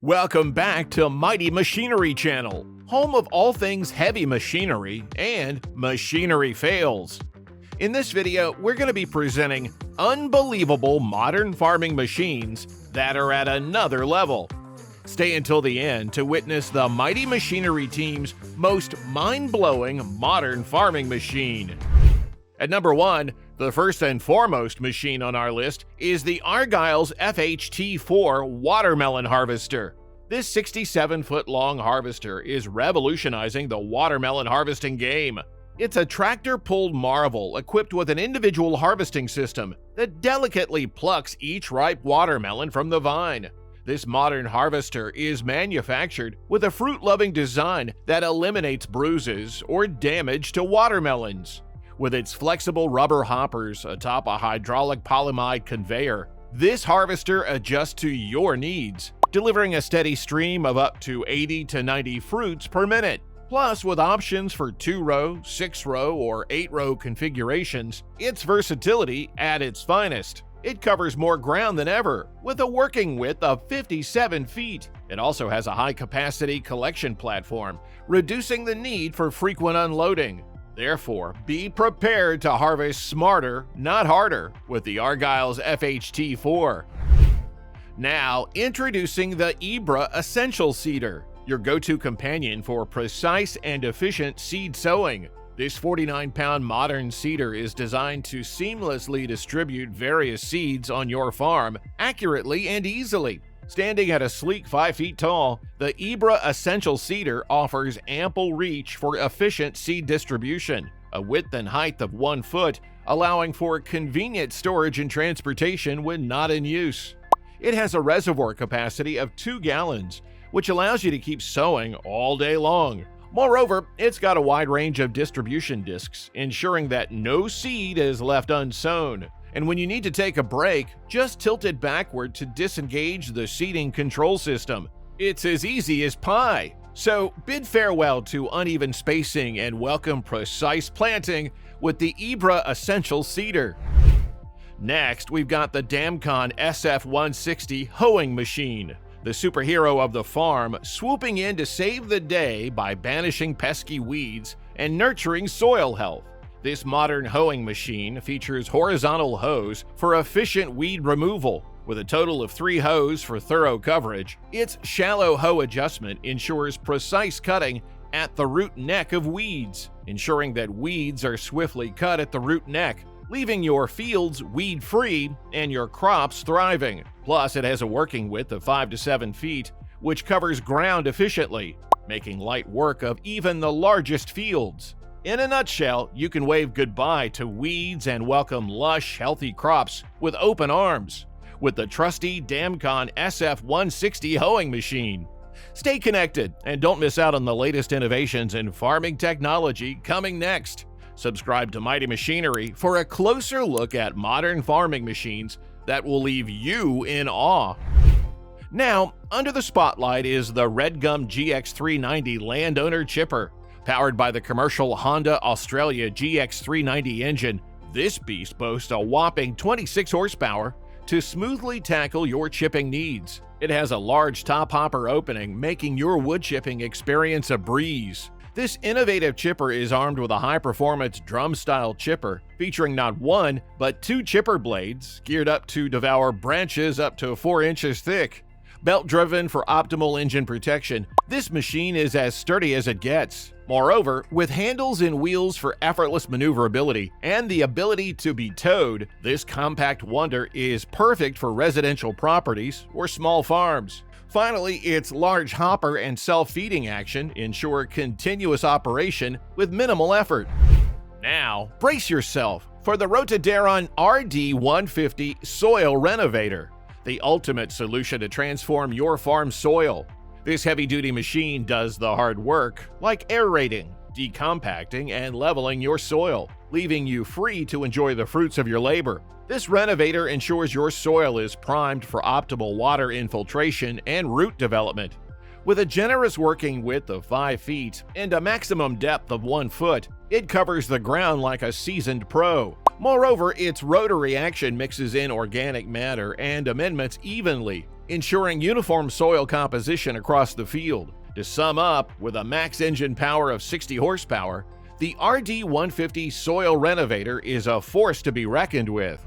Welcome back to Mighty Machinery Channel, home of all things heavy machinery and machinery fails. In this video, we're going to be presenting unbelievable modern farming machines that are at another level. Stay until the end to witness the Mighty Machinery team's most mind-blowing modern farming machine. At number 1, the first and foremost machine on our list is the Argyle's FHT4 Watermelon Harvester. This 67-foot-long harvester is revolutionizing the watermelon harvesting game. It's a tractor-pulled marvel equipped with an individual harvesting system that delicately plucks each ripe watermelon from the vine. This modern harvester is manufactured with a fruit-loving design that eliminates bruises or damage to watermelons. With its flexible rubber hoppers atop a hydraulic polyamide conveyor, this harvester adjusts to your needs, delivering a steady stream of up to 80 to 90 fruits per minute. Plus, with options for 2-row, 6-row, or 8-row configurations, its versatility at its finest. It covers more ground than ever, with a working width of 57 feet. It also has a high-capacity collection platform, reducing the need for frequent unloading. Therefore, be prepared to harvest smarter, not harder, with the Argyle's FHT4. Now, introducing the Ibra Essential Seeder, your go-to companion for precise and efficient seed sowing. This 49-pound modern seeder is designed to seamlessly distribute various seeds on your farm accurately and easily. Standing at a sleek 5 feet tall, the Ibra Essential Seeder offers ample reach for efficient seed distribution, a width and height of 1 foot, allowing for convenient storage and transportation when not in use. It has a reservoir capacity of 2 gallons, which allows you to keep sowing all day long. Moreover, it's got a wide range of distribution discs, ensuring that no seed is left unsown. And when you need to take a break, just tilt it backward to disengage the seeding control system. It's as easy as pie. So bid farewell to uneven spacing and welcome precise planting with the Ibra Essential Seeder. Next, we've got the Damcon SF160 Hoeing Machine, the superhero of the farm, swooping in to save the day by banishing pesky weeds and nurturing soil health. This modern hoeing machine features horizontal hoes for efficient weed removal. With a total of 3 hoes for thorough coverage, its shallow hoe adjustment ensures precise cutting at the root neck of weeds, ensuring that weeds are swiftly cut at the root neck, leaving your fields weed-free and your crops thriving. Plus, it has a working width of 5 to 7 feet, which covers ground efficiently, making light work of even the largest fields. In a nutshell, you can wave goodbye to weeds and welcome lush, healthy crops with open arms with the trusty Damcon SF160 hoeing machine. Stay connected and don't miss out on the latest innovations in farming technology coming next. Subscribe to Mighty Machinery for a closer look at modern farming machines that will leave you in awe. Now, under the spotlight is the Redgum GX390 Landowner Chipper. Powered by the commercial Honda Australia GX390 engine, this beast boasts a whopping 26 horsepower to smoothly tackle your chipping needs. It has a large top hopper opening, making your wood chipping experience a breeze. This innovative chipper is armed with a high-performance drum-style chipper, featuring not 1, but 2 chipper blades, geared up to devour branches up to 4 inches thick. Belt-driven for optimal engine protection, this machine is as sturdy as it gets. Moreover, with handles and wheels for effortless maneuverability and the ability to be towed, this compact wonder is perfect for residential properties or small farms. Finally, its large hopper and self-feeding action ensure continuous operation with minimal effort. Now, brace yourself for the Rotodaron RD150 Soil Renovator, the ultimate solution to transform your farm soil. This heavy-duty machine does the hard work, like aerating, decompacting, and leveling your soil, leaving you free to enjoy the fruits of your labor. This renovator ensures your soil is primed for optimal water infiltration and root development. With a generous working width of 5 feet and a maximum depth of 1 foot, it covers the ground like a seasoned pro. Moreover, its rotary action mixes in organic matter and amendments evenly, ensuring uniform soil composition across the field. To sum up, with a max engine power of 60 horsepower, the RD150 Soil Renovator is a force to be reckoned with.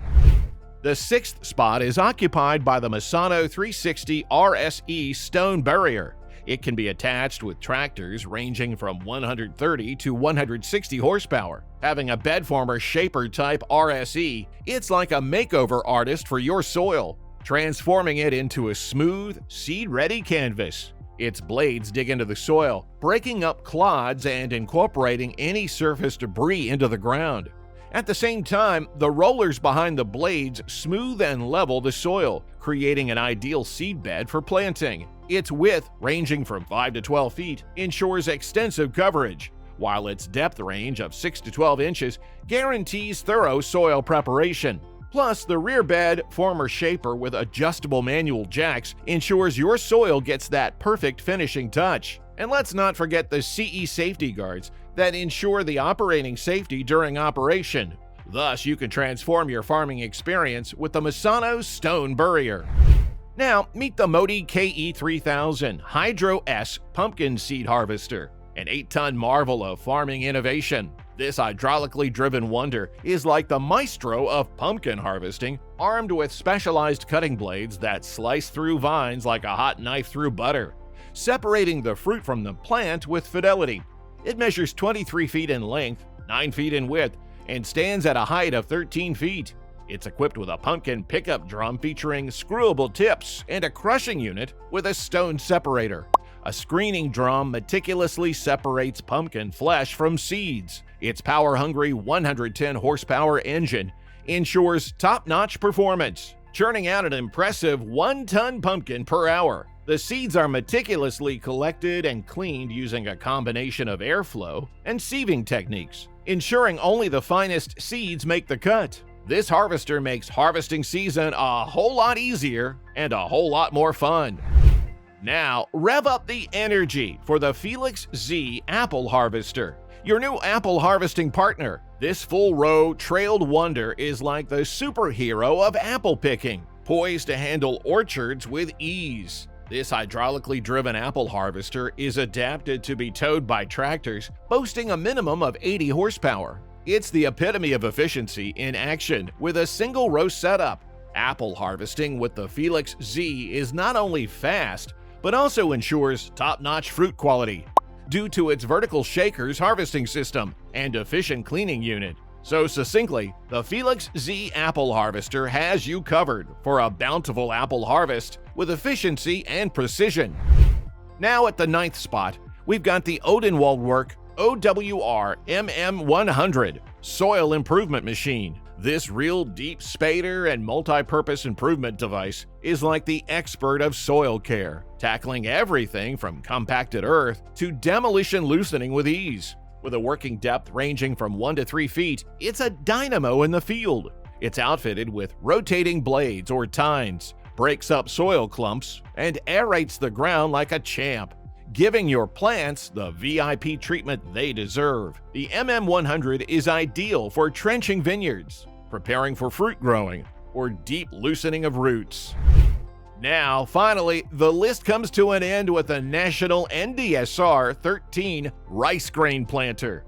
The sixth spot is occupied by the Misano 360 RSE Stone Barrier. It can be attached with tractors ranging from 130 to 160 horsepower. Having a bedformer shaper type RSE, it's like a makeover artist for your soil, transforming it into a smooth, seed-ready canvas. Its blades dig into the soil, breaking up clods and incorporating any surface debris into the ground. At the same time, the rollers behind the blades smooth and level the soil, creating an ideal seed bed for planting. Its width, ranging from 5 to 12 feet, ensures extensive coverage, while its depth range of 6 to 12 inches guarantees thorough soil preparation. Plus, the rear bed former shaper with adjustable manual jacks ensures your soil gets that perfect finishing touch. And let's not forget the CE safety guards that ensure the operating safety during operation. Thus, you can transform your farming experience with the Misano Stone Barrier. Now, meet the Modi KE3000 Hydro S Pumpkin Seed Harvester, an 8-ton marvel of farming innovation. This hydraulically driven wonder is like the maestro of pumpkin harvesting, armed with specialized cutting blades that slice through vines like a hot knife through butter, separating the fruit from the plant with fidelity. It measures 23 feet in length, 9 feet in width, and stands at a height of 13 feet. It's equipped with a pumpkin pickup drum featuring screwable tips and a crushing unit with a stone separator. A screening drum meticulously separates pumpkin flesh from seeds. Its power-hungry 110 horsepower engine ensures top-notch performance, churning out an impressive 1-ton pumpkin per hour. The seeds are meticulously collected and cleaned using a combination of airflow and sieving techniques, ensuring only the finest seeds make the cut. This harvester makes harvesting season a whole lot easier and a whole lot more fun. Now, rev up the energy for the Felix Z Apple Harvester, your new apple harvesting partner. This full-row trailed wonder is like the superhero of apple picking, poised to handle orchards with ease. This hydraulically driven apple harvester is adapted to be towed by tractors, boasting a minimum of 80 horsepower. It's the epitome of efficiency in action with a single-row setup. Apple harvesting with the Felix Z is not only fast, but also ensures top-notch fruit quality due to its vertical shakers harvesting system and efficient cleaning unit. So succinctly, the Felix Z Apple Harvester has you covered for a bountiful apple harvest with efficiency and precision. Now at the 9th spot, we've got the Odenwald Work OWR MM100 Soil Improvement Machine. This real deep spader and multi-purpose improvement device is like the expert of soil care, tackling everything from compacted earth to demolition loosening with ease. With a working depth ranging from 1 to 3 feet, it's a dynamo in the field. It's outfitted with rotating blades or tines, breaks up soil clumps, and aerates the ground like a champ, giving your plants the VIP treatment they deserve. The MM100 is ideal for trenching vineyards, preparing for fruit growing, or deep loosening of roots. Now, finally, the list comes to an end with the National NDSR 13 Rice Grain Planter,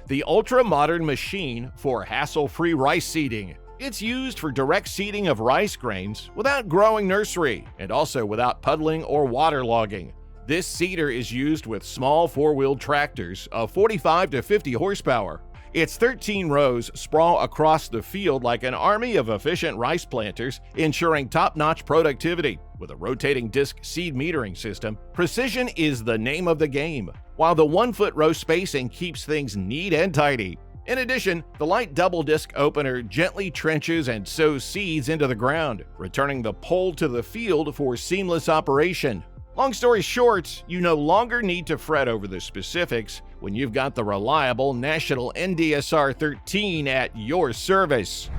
the ultra-modern machine for hassle-free rice seeding. It's used for direct seeding of rice grains without growing nursery and also without puddling or waterlogging. This seeder is used with small four-wheel tractors of 45 to 50 horsepower. Its 13 rows sprawl across the field like an army of efficient rice planters, ensuring top-notch productivity. With a rotating disc seed metering system, precision is the name of the game, while the 1-foot row spacing keeps things neat and tidy. In addition, the light double-disc opener gently trenches and sows seeds into the ground, returning the pole to the field for seamless operation. Long story short, you no longer need to fret over the specifics when you've got the reliable National NDSR 13 at your service.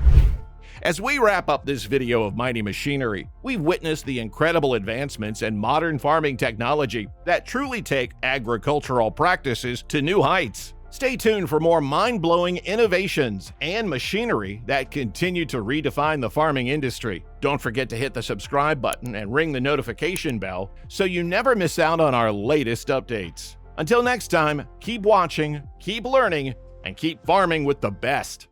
As we wrap up this video of Mighty Machinery, we've witnessed the incredible advancements in modern farming technology that truly take agricultural practices to new heights. Stay tuned for more mind-blowing innovations and machinery that continue to redefine the farming industry. Don't forget to hit the subscribe button and ring the notification bell so you never miss out on our latest updates. Until next time, keep watching, keep learning, and keep farming with the best.